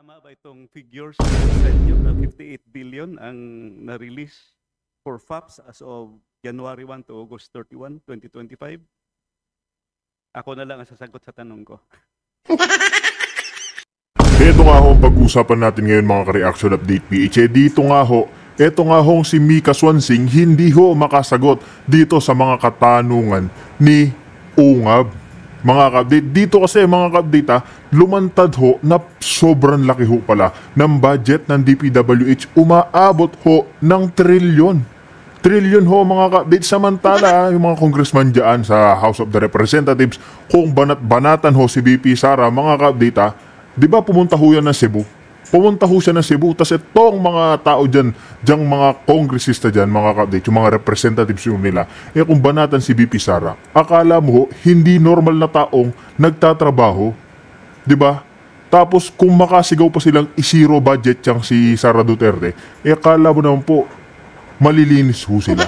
Tama ba itong figures na sa inyo na 58 billion ang na-release for FAPS as of January 1 to August 31, 2025? Ako na lang ang sasagot sa tanong ko. Ito nga ho ang pag-usapan natin ngayon mga ka-reaction update PH. Dito nga ho, ito nga ho si Mika Swansing hindi ho makasagot dito sa mga katanungan ni Ungab. Mga ka-update, dito kasi mga ka-update lumantad ho na sobrang laki ho pala ng budget ng DPWH. Umaabot ho ng trilyon. Trilyon ho mga ka-update. Samantala, yung mga congressman dyan sa House of the Representatives, kung banat-banatan ho si VP Sara, mga ka-update di ba pumunta ho yan ng Cebu? Pumunta ho siya ng Cebu, tas itong mga tao dyan, dyang mga kongresista dyan, mga ka-update, yung mga representatives yung nila, kung banatan si VP Sara, akala mo ho, hindi normal na taong nagtatrabaho, di ba? Tapos kung makasigaw pa silang isiro budget yang si Sara Duterte, akala mo naman po, malilinis ho sila.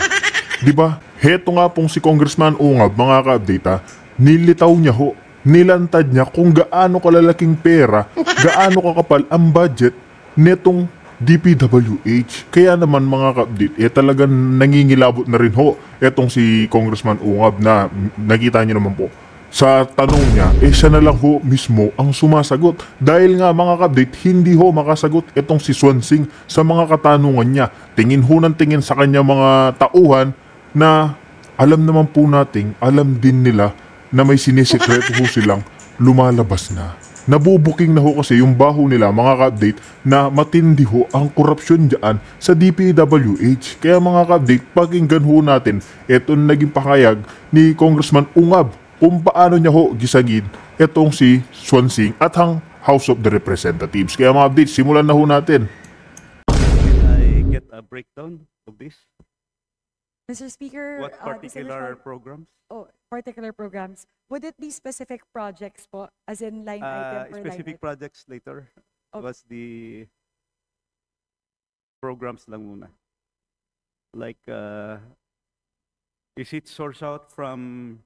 Di ba? Heto nga pong si Congressman Ungab, mga ka-update nilitaw niya ho, nilantad niya kung gaano kalalaking pera, gaano kakapal ang budget netong DPWH. Kaya naman mga ka-update, talagang nangingilabot na rin ho etong si Congressman Ungab na nakita niyo naman po. Sa tanong niya, siya na lang ho mismo ang sumasagot. Dahil nga mga ka-update, hindi ho makasagot itong si Swansing sa mga katanungan niya. Tingin ho ng tingin sa kanya mga tauhan na alam naman po nating, alam din nila na may sinisekreto ho silang lumalabas na. Nabubuking na ho kasi yung baho nila mga ka-update na matindi ho ang korupsyon dyan sa DPWH. Kaya mga ka-update, pakinggan ho natin itong naging pakayag ni Congressman Ungab kung paano niya ho gisagin itong si Swansing at ang House of the Representatives. Kaya mga update, simulan na ho natin. Can I get a breakdown of this? Mr. Speaker, What particular programs? particular programs. Would it be specific projects po, as in line item per Specific line item? projects later. Okay. Was the programs lang muna. Like, is it sourced out from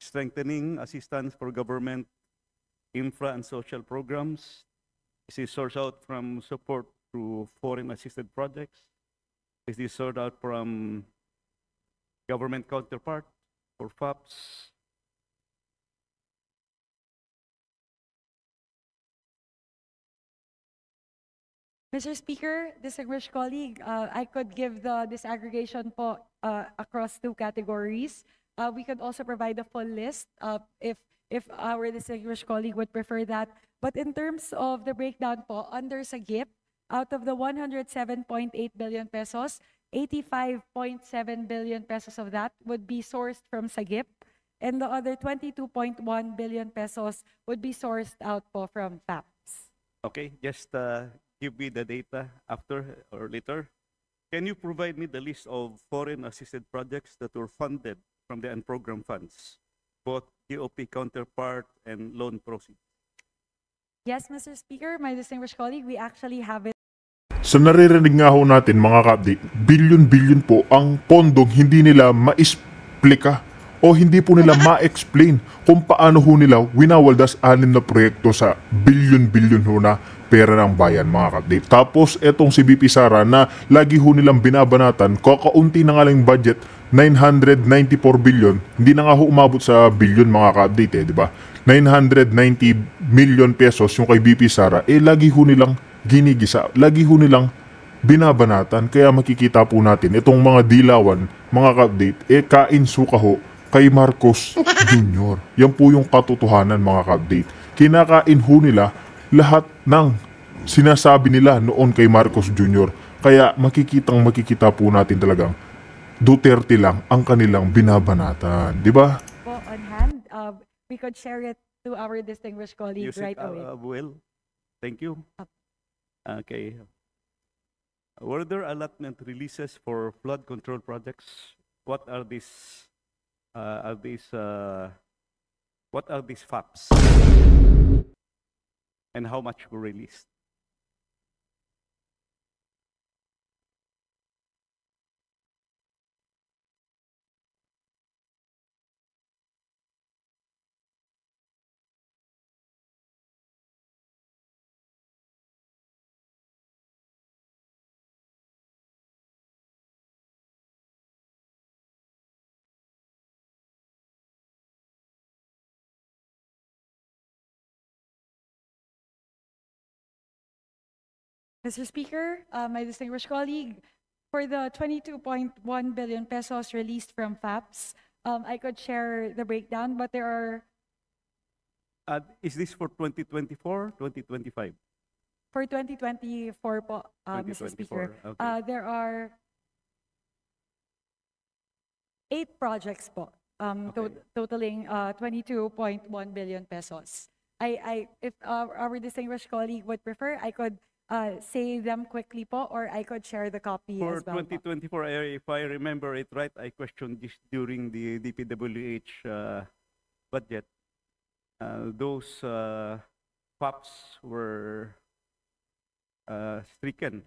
strengthening assistance for government infra and social programs? Is it sourced out from support through foreign assisted projects? Is it sourced out from government counterpart or FAPS? Mr. Speaker, distinguished colleague, I could give the disaggregation po across two categories. We could also provide a full list if our distinguished colleague would prefer that. But in terms of the breakdown po, under SAGIP, out of the 107.8 billion pesos, 85.7 billion pesos of that would be sourced from SAGIP, and the other 22.1 billion pesos would be sourced out po from FAPS. Okay, just give me the data after or later. Can you provide me the list of foreign assisted projects that were funded from the unprogrammed funds, both GOP counterpart and loan proceeds? Yes, Mr. Speaker, my distinguished colleague, we actually have it. Sa naririnig nga ho natin mga ka-update, bilyon-bilyon po ang pondong hindi nila ma-explika o hindi po nila ma-explain kung paano ho nila winawaldas 6 na proyekto sa bilyon-bilyon ho na pera ng bayan mga ka-update. Tapos etong si VP Sara na lagi ho nilang binabanatan, kakaunti na nga lang budget, 994 billion, hindi na nga ho umabot sa bilyon mga ka-update di ba? 990 million pesos yung kay VP Sara, lagi ho nilang ginigisa, lagi ho nilang binabanatan. Kaya makikita po natin itong mga dilawan, mga ka-update, kain suka ho kay Marcos Jr. Yan po yung katotohanan mga ka-update. Kinakain ho nila lahat ng sinasabi nila noon kay Marcos Jr. Kaya makikita po natin talagang Duterte lang ang kanilang binabanatan. Di ba? Po on hand. We could share it to our distinguished colleague Use right it, away. Well, thank you. Okay. Were there allotment releases for flood control projects? What are these? What are these FAPs? And how much were released? Mr. Speaker, my distinguished colleague, for the 22.1 billion pesos released from FAPS, I could share the breakdown, but there are, Is this for 2024, 2025? for 2024 po, Mr. Speaker, 2024, okay. there are 8 projects po, Okay. totaling 22.1 billion pesos. If our distinguished colleague would prefer, I could say them quickly po, or I could share the copy For as well po. 2024, if I remember it right, I questioned this during the DPWH budget. Those POPs were stricken,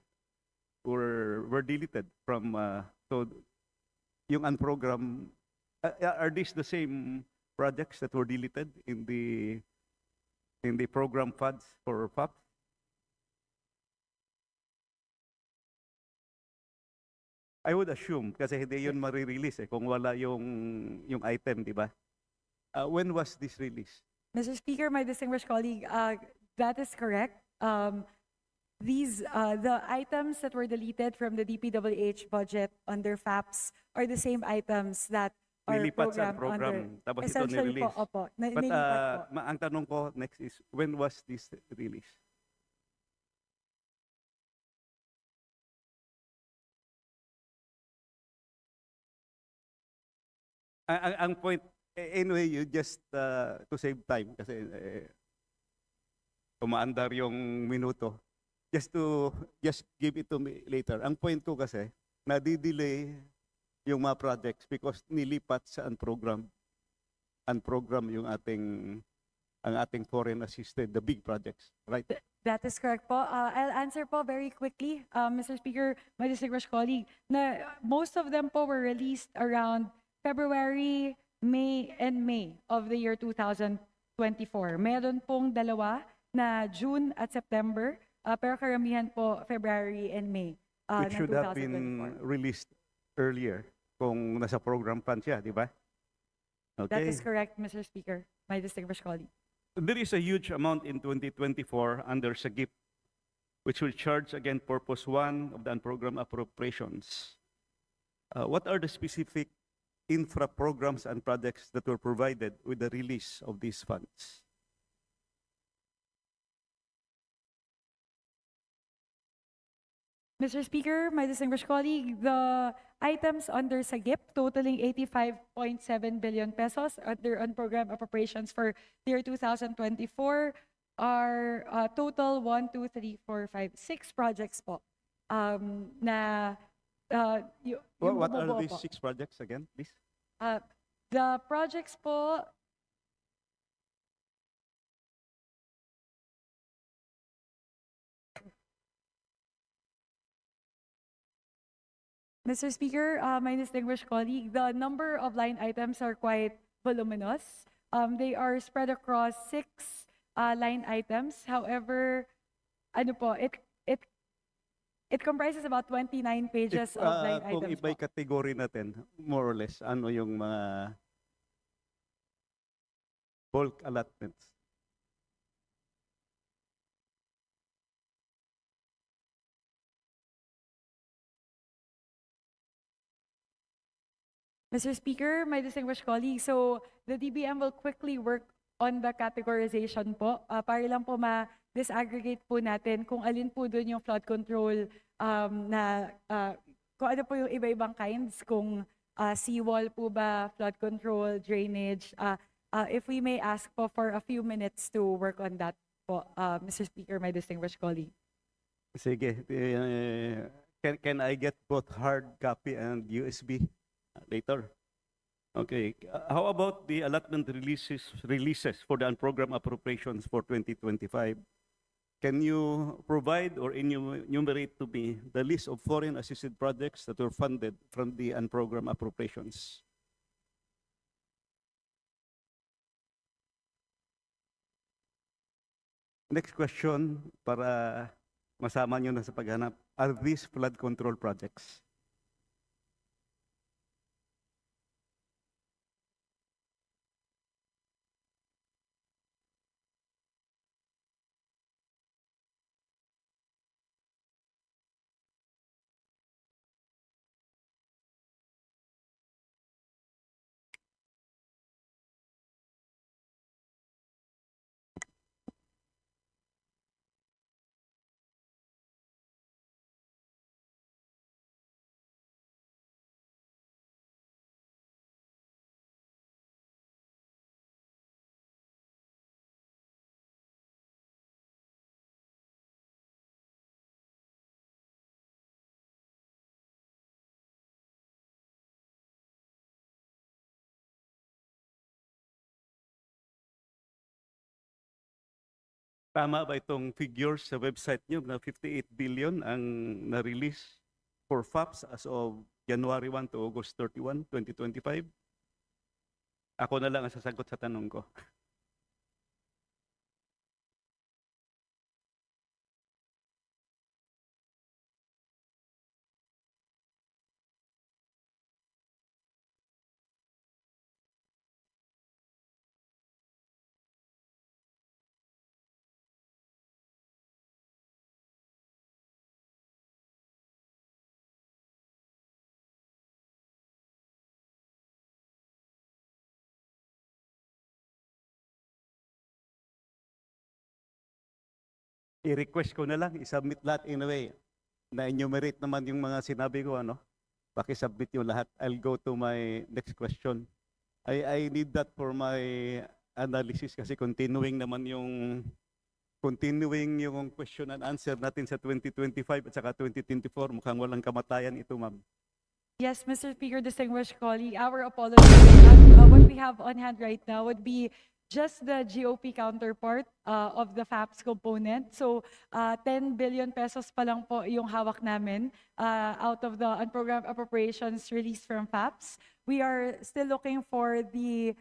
were deleted from, so yung unprogram, are these the same projects that were deleted in the program funds for POPs? I would assume kasi hindi yun marirelease kung wala yung item, di ba? When was this released? Mr. Speaker, my distinguished colleague, that is correct. The items that were deleted from the DPWH budget under FAPS are the same items that are Nilipat sa programmed under. program, tapos ito Essentially po, nirelease. opo. But Nilipat po. ang tanong ko next is, when was this released? Ang point, anyway, you just, to save time, kasi umaandar yung minuto, just give it to me later. Ang point ko kasi, nadidelay yung mga projects because nilipat sa unprogram yung ang ating foreign assisted, the big projects, right? That is correct po. I'll answer po very quickly, Mr. Speaker, my distinguished colleague, na most of them po were released around February, May of the year 2024. Meron pong dalawa na June at September, pero karamihan po February and May Which ng should have been 2024. released earlier kung nasa program fund siya, di ba? That Okay. is correct, Mr. Speaker, my distinguished colleague. There is a huge amount in 2024 under SAGIP, which will charge again Purpose 1 of the unprogrammed appropriations. What are the specific infra programs and projects that were provided with the release of these funds? Mr. Speaker, my distinguished colleague, the items under SAGIP totaling 85.7 billion pesos under unprogrammed appropriations for the year 2024 are total 1, 2, 3, 4, 5, 6 projects po. Na yung What are bumubuo these po. 6 projects again, please? The projects po, Mr. Speaker, my distinguished colleague, the number of line items are quite voluminous. They are spread across 6 line items. However, ano po, it comprises about 29 pages of line Kung items iba'y po. category natin, more or less, ano yung mga bulk allotments? Mr. Speaker, my distinguished colleague, so the DBM will quickly work on the categorization po para lang po ma-disaggregate po natin kung alin po doon yung flood control kung ano po yung iba-ibang kinds, kung seawall po ba, flood control, drainage. If we may ask po for a few minutes to work on that po, Mr. Speaker, my distinguished colleague. Sige, can I get both hard copy and USB later? Okay. How about the allotment releases for the unprogrammed appropriations for 2025? Can you provide or enumerate to me the list of foreign assisted projects that were funded from the unprogrammed appropriations? Next question, para masama nyo na sa paghanap. Are these flood control projects? Tama ba itong figures sa website nyo na 58 billion ang na-release for FAPS as of January 1 to August 31, 2025? Ako na lang ang sasagot sa tanong ko. I-request ko na lang, i-submit lahat in a way. Na-enumerate naman yung mga sinabi ko, ano? Paki-submit yung lahat. I'll go to my next question. I need that for my analysis kasi continuing yung question and answer natin sa 2025 at saka 2024. Mukhang walang kamatayan ito, ma'am. Yes, Mr. Speaker, distinguished colleague, our apologies. What we have on hand right now would be just the GOP counterpart of the FAPS component. So 10 billion pesos pa lang po yung hawak namin out of the unprogrammed appropriations released from FAPS. We are still looking for the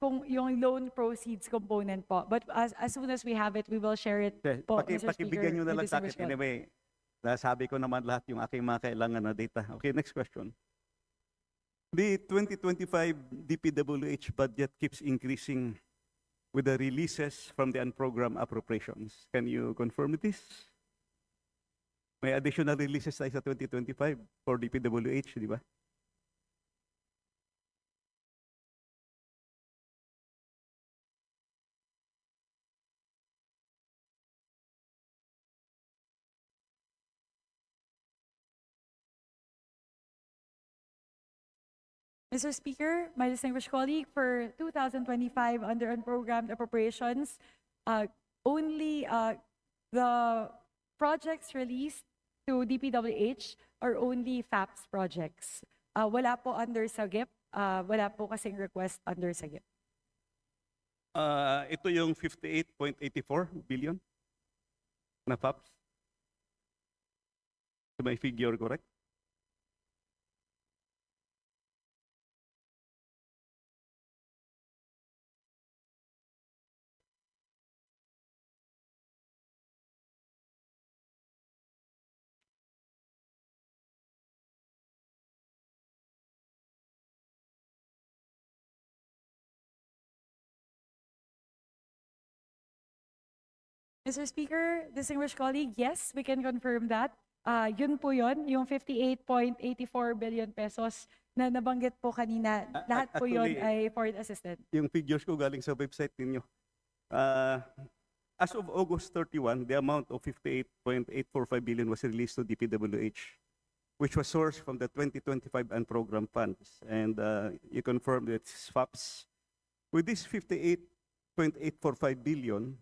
kung yung loan proceeds component po. But as soon as we have it, we will share it po, Mr. Speaker. Pakibigyan nyo na lang with sa akin distinguished colleague. anyway. Nasabi ko naman lahat yung aking mga kailangan na data. Okay, next question. The 2025 DPWH budget keeps increasing with the releases from the unprogrammed appropriations. Can you confirm this? May additional releases tayo sa 2025 for DPWH, di ba? Mr. Speaker, my distinguished colleague, for 2025 under unprogrammed appropriations, only the projects released to DPWH are only FAPS projects. Wala po under SAGIP, wala po kasing request under SAGIP. Ito yung 58.84 billion na FAPS. Is my figure correct? Mr. Speaker, distinguished colleague, yes, we can confirm that. Yun po yun, yung 58.84 billion pesos na nabanggit po kanina, lahat po yun Actually, ay foreign assisted. Yung figures ko galing sa website ninyo. As of August 31, the amount of 58.845 billion was released to DPWH, which was sourced from the 2025 unprogrammed funds. And you confirmed that it's FAPS. With this 58.845 billion,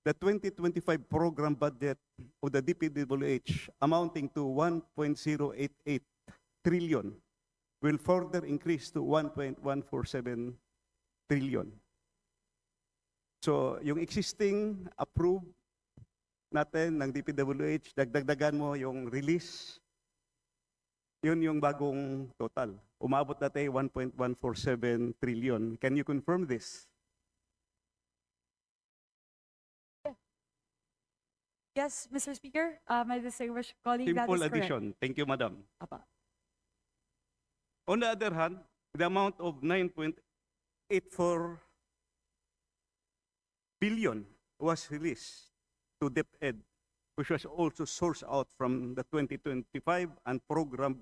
the 2025 program budget of the DPWH amounting to 1.088 trillion will further increase to 1.147 trillion. So, yung existing approved natin ng DPWH, dagdagan mo yung release, yun yung bagong total. Umabot natin 1.147 trillion. Can you confirm this? Yes, Mr. Speaker, my distinguished colleague, that Simple is correct. addition. Thank you, Madam. Apa. On the other hand, the amount of 9.84 billion was released to DepEd, which was also sourced out from the 2025 and program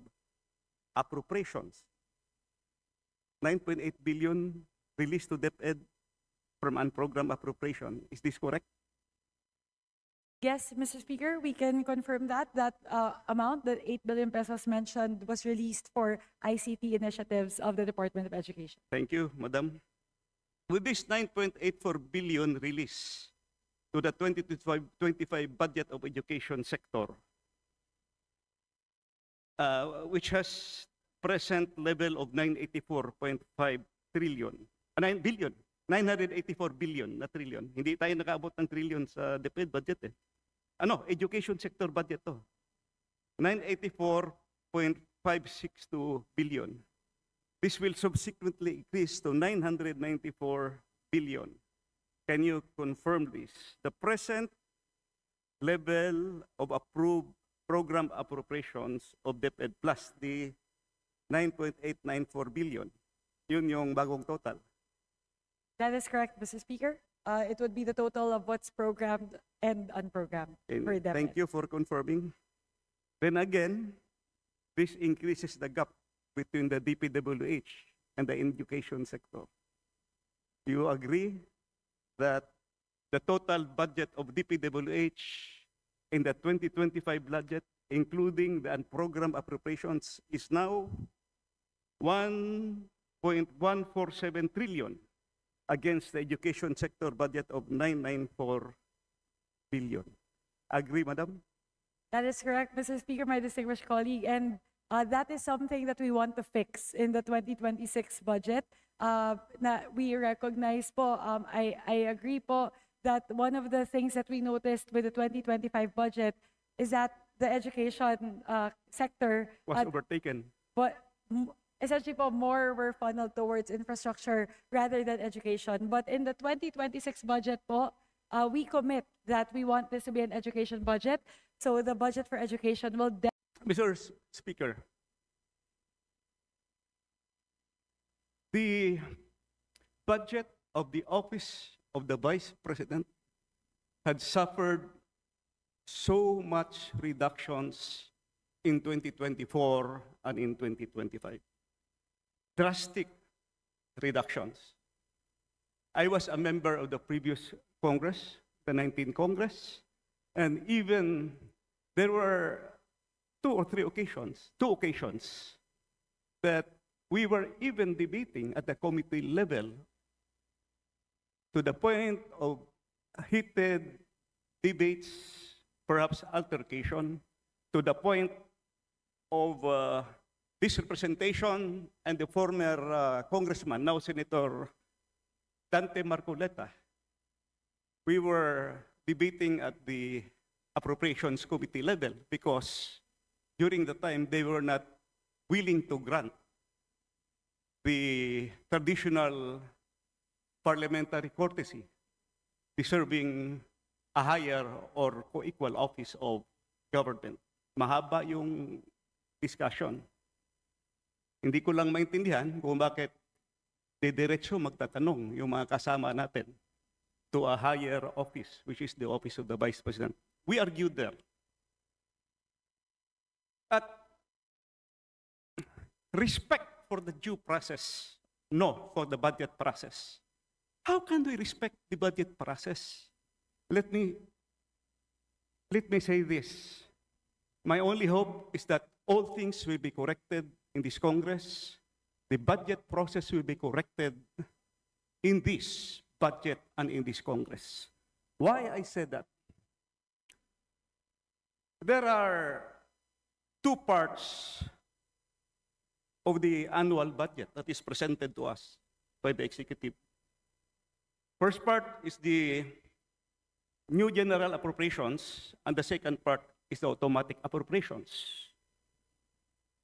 appropriations. 9.8 billion released to DepEd from unprogrammed appropriation. Is this correct? Yes, Mr. Speaker, we can confirm that amount, the 8 billion pesos mentioned, was released for ICT initiatives of the Department of Education. Thank you, Madam. With this 9.84 billion release to the 2025 budget of education sector, which has present level of 984.5 trillion, 9 billion, 984 billion na trillion. Hindi tayo nakaabot ng trillion sa DepEd budget eh. Ano, education sector budget to. 984.562 billion. This will subsequently increase to 994 billion. Can you confirm this? The present level of approved program appropriations of DepEd plus the 9.894 billion. Yun yung bagong total. That is correct, Mr. Speaker. It would be the total of what's programmed and unprogrammed And for DepEd. thank you for confirming. Then again, this increases the gap between the DPWH and the education sector. Do you agree that the total budget of DPWH in the 2025 budget, including the unprogrammed appropriations, is now 1.147 trillion against the education sector budget of 994 billion? Agree, Madam? That is correct, Mr. Speaker, my distinguished colleague, and that is something that we want to fix in the 2026 budget. Na we recognize po, I agree po that one of the things that we noticed with the 2025 budget is that the education sector Was overtaken. but essentially po more were funneled towards infrastructure rather than education. But in the 2026 budget po, we commit that we want this to be an education budget. So the budget for education will Mr. Speaker, the budget of the Office of the Vice President had suffered so much reductions in 2024 and in 2025. Drastic reductions. I was a member of the previous Congress, the 19th Congress, and even there were two occasions that we were even debating at the committee level to the point of heated debates, perhaps altercation, to the point of this representation and the former congressman, now Senator Dante Marcoleta. We were debating at the appropriations committee level because during the time they were not willing to grant the traditional parliamentary courtesy deserving a higher or co-equal office of government. Mahaba yung discussion. Hindi ko lang maintindihan kung bakit diretso magtatanong yung mga kasama natin to a higher office, which is the office of the Vice President. We argued there. At respect for the due process, no for the budget process. How can we respect the budget process? Let me say this. My only hope is that all things will be corrected in this Congress. The budget process will be corrected in this budget and in this Congress. Why I said that? There are two parts of the annual budget that is presented to us by the executive. First part is the new general appropriations, and the second part is the automatic appropriations.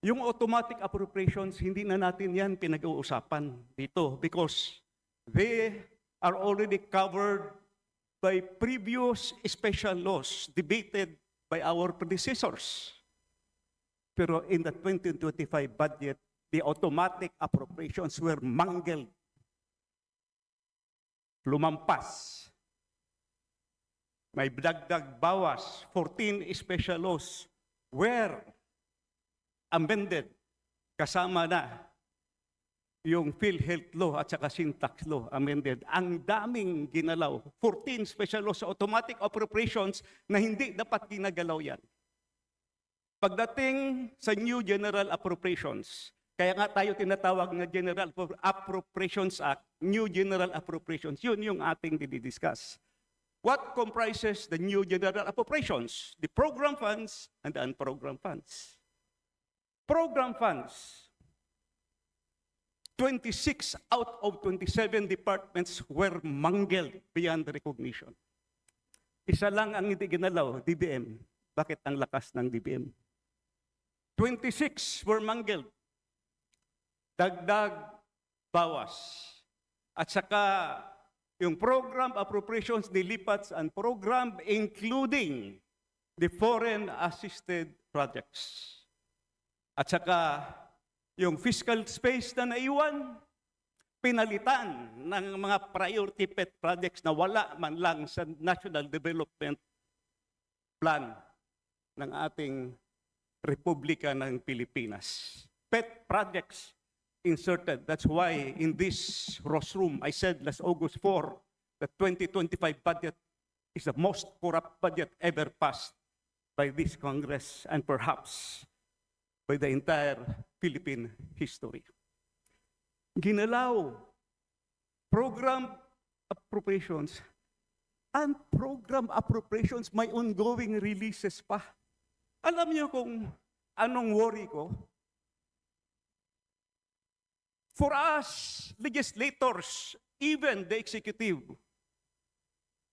Yung automatic appropriations, hindi na natin yan pinag-uusapan dito because they are already covered by previous special laws debated by our predecessors. Pero in the 2025 budget, the automatic appropriations were mangled. Lumampas. May dagdag bawas. 14 special laws were amended. Kasama na yung PhilHealth law at saka syntax law amended. Ang daming ginalaw. 14 special laws sa automatic appropriations na hindi dapat ginagalaw yan. Pagdating sa new general appropriations, kaya nga tayo tinatawag na General Appropriations Act, New General Appropriations, yun yung ating didiscuss. What comprises the new general appropriations? The program funds and the unprogrammed funds. Program funds, 26 out of 27 departments were mangled beyond recognition. Isa lang ang hindi ginalaw, DBM. Bakit ang lakas ng DBM? 26 were mangled. Dagdag, bawas. At saka yung program appropriations nilipat sa program including the foreign assisted projects. At saka yung fiscal space na naiwan, pinalitan ng mga priority pet projects na wala man lang sa National Development Plan ng ating Republika ng Pilipinas. Pet projects inserted. That's why in this rostrum, I said last August 4, the 2025 budget is the most corrupt budget ever passed by this Congress and perhaps by the entire Philippine history. Ginalaw, program appropriations, and program appropriations may ongoing releases pa. Alam niyo kung anong worry ko? For us, legislators, even the executive,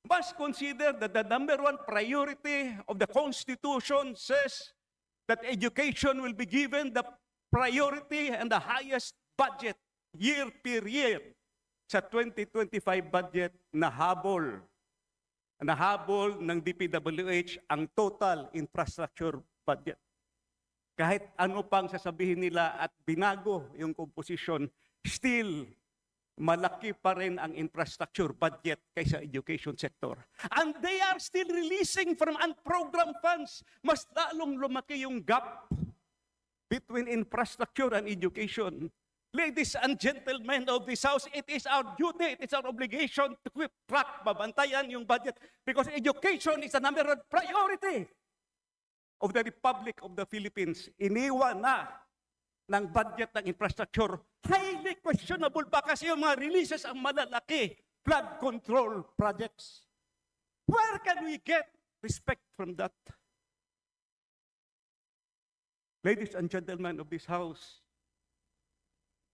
must consider that the number one priority of the Constitution says that education will be given the priority and the highest budget year per year. Sa 2025 budget, nahabol ng DPWH ang total infrastructure budget. Kahit ano pang sasabihin nila at binago yung composition, still malaki pa rin ang infrastructure budget kaysa education sector. And they are still releasing from unprogrammed funds. Mas lalong lumaki yung gap between infrastructure and education. Ladies and gentlemen of this House, it is our duty, it is our obligation to keep track, mabantayan yung budget because education is the number one priority of the Republic of the Philippines. Iniwan na ng budget ng infrastructure, highly questionable pa kasi yung mga releases ang malalaki, flood control projects. Where can we get respect from that? Ladies and gentlemen of this House,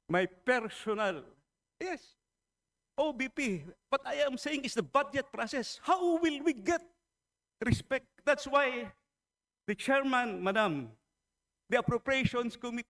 my personal, yes, OBP, what I am saying is the budget process. How will we get respect? That's why the chairman, Madam, the Appropriations Committee